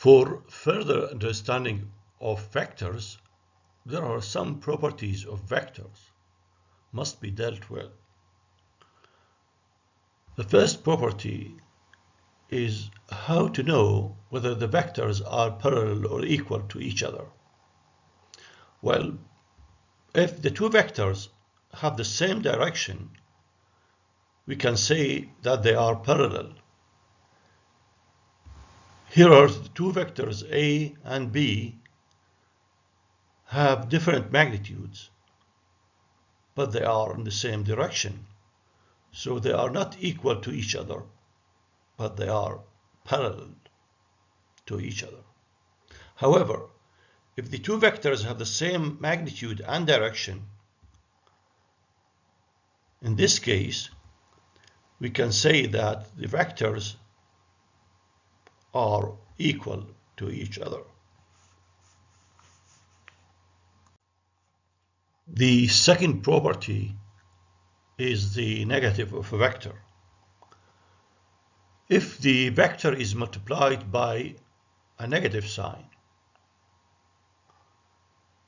For further understanding of vectors, there are some properties of vectors must be dealt with. The first property is how to know whether the vectors are parallel or equal to each other. Well, if the two vectors have the same direction, we can say that they are parallel. Here are the two vectors A and B have different magnitudes, but they are in the same direction. So they are not equal to each other, but they are parallel to each other. However, if the two vectors have the same magnitude and direction, in this case, we can say that the vectors are equal to each other. The second property is the negative of a vector. If the vector is multiplied by a negative sign,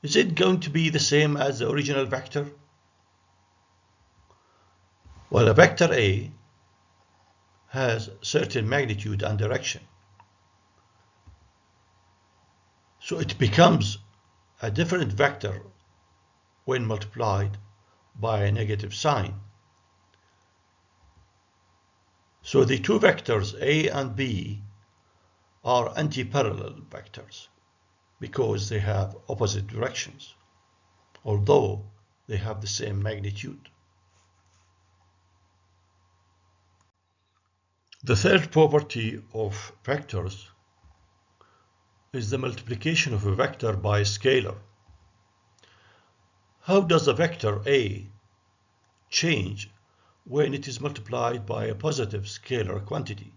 is it going to be the same as the original vector? Well, a vector A has certain magnitude and direction. So it becomes a different vector when multiplied by a negative sign. So the two vectors A and B are anti-parallel vectors because they have opposite directions, although they have the same magnitude. The third property of vectors is the multiplication of a vector by a scalar. How does a vector A change when it is multiplied by a positive scalar quantity?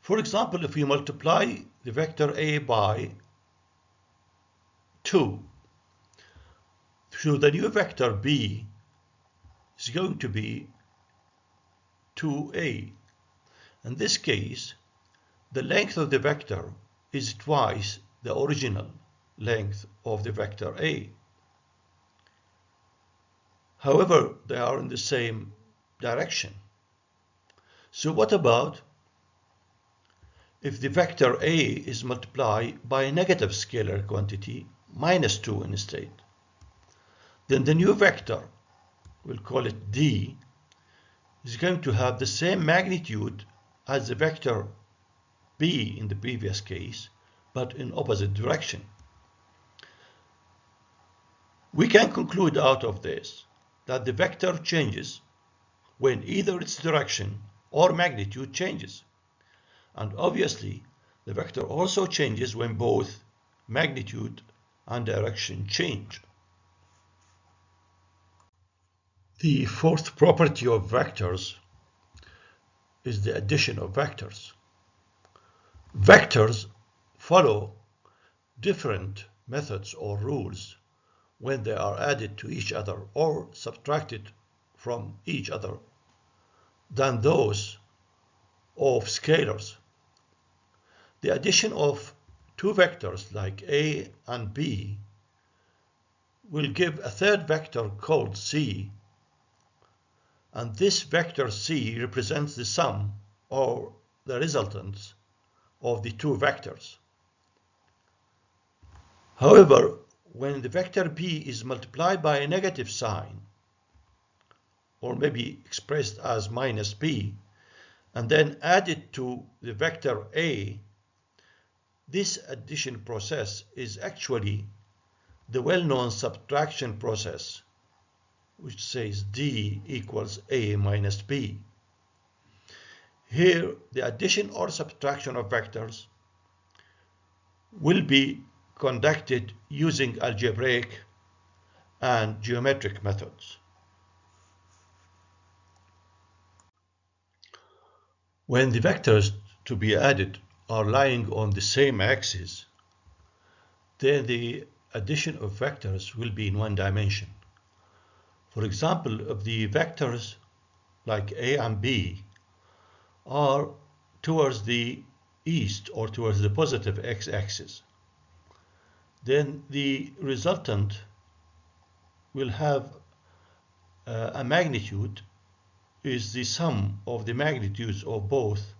For example, if we multiply the vector A by 2, so the new vector B is going to be 2A. In this case, the length of the vector is twice the original length of the vector A. However, they are in the same direction. So what about if the vector A is multiplied by a negative scalar quantity, minus 2 instead? Then the new vector, we'll call it D, is going to have the same magnitude as the vector B in the previous case, but in opposite direction. We can conclude out of this that the vector changes when either its direction or magnitude changes. And obviously, the vector also changes when both magnitude and direction change. The fourth property of vectors is the addition of vectors. Vectors follow different methods or rules when they are added to each other or subtracted from each other than those of scalars. The addition of two vectors like A and B will give a third vector called C, and this vector C represents the sum or the resultants of the two vectors. However, when the vector B is multiplied by a negative sign, or maybe expressed as minus B, and then added to the vector A, this addition process is actually the well-known subtraction process, which says D equals A minus B. Here, the addition or subtraction of vectors will be conducted using algebraic and geometric methods. When the vectors to be added are lying on the same axis, then the addition of vectors will be in one dimension. For example, if the vectors like A and B are towards the east or towards the positive x-axis, then the resultant will have a magnitude is the sum of the magnitudes of both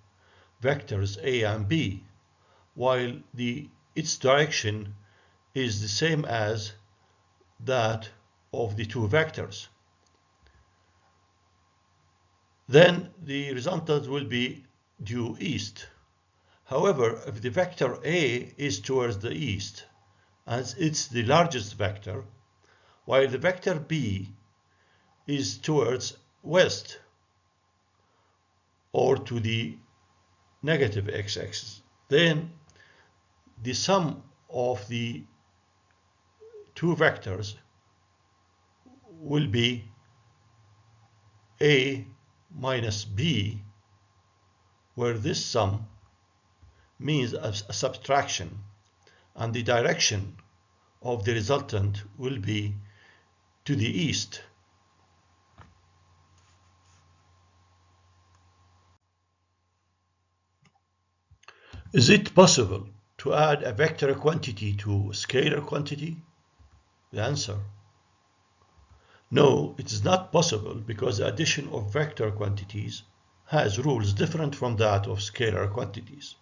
vectors a and b, while its direction is the same as that of the two vectors. Then the resultant will be due east. However, if the vector A is towards the east, as it's the largest vector, while the vector B is towards west or to the negative x-axis, then the sum of the two vectors will be A minus B, where this sum means a subtraction, and the direction of the resultant will be to the east. Is it possible to add a vector quantity to a scalar quantity? The answer: no, it is not possible, because the addition of vector quantities has rules different from that of scalar quantities.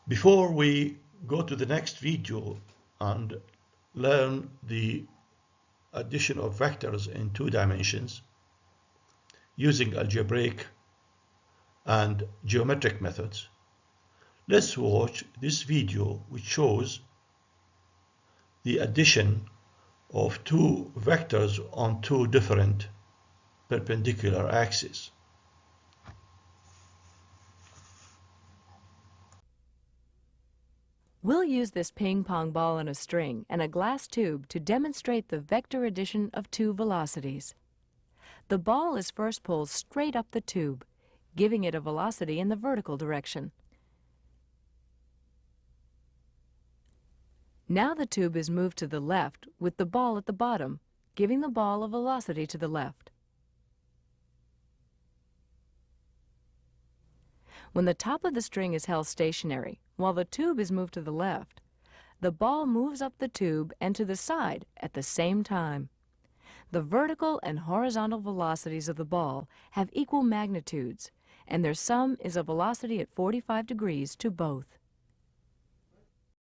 Before we go to the next video and learn the addition of vectors in 2 dimensions using algebraic and geometric methods, let's watch this video which shows the addition of 2 vectors on 2 different perpendicular axes. We'll use this ping-pong ball on a string and a glass tube to demonstrate the vector addition of 2 velocities. The ball is first pulled straight up the tube, giving it a velocity in the vertical direction. Now the tube is moved to the left with the ball at the bottom, giving the ball a velocity to the left. When the top of the string is held stationary, while the tube is moved to the left, the ball moves up the tube and to the side at the same time. The vertical and horizontal velocities of the ball have equal magnitudes, and their sum is a velocity at 45 degrees to both.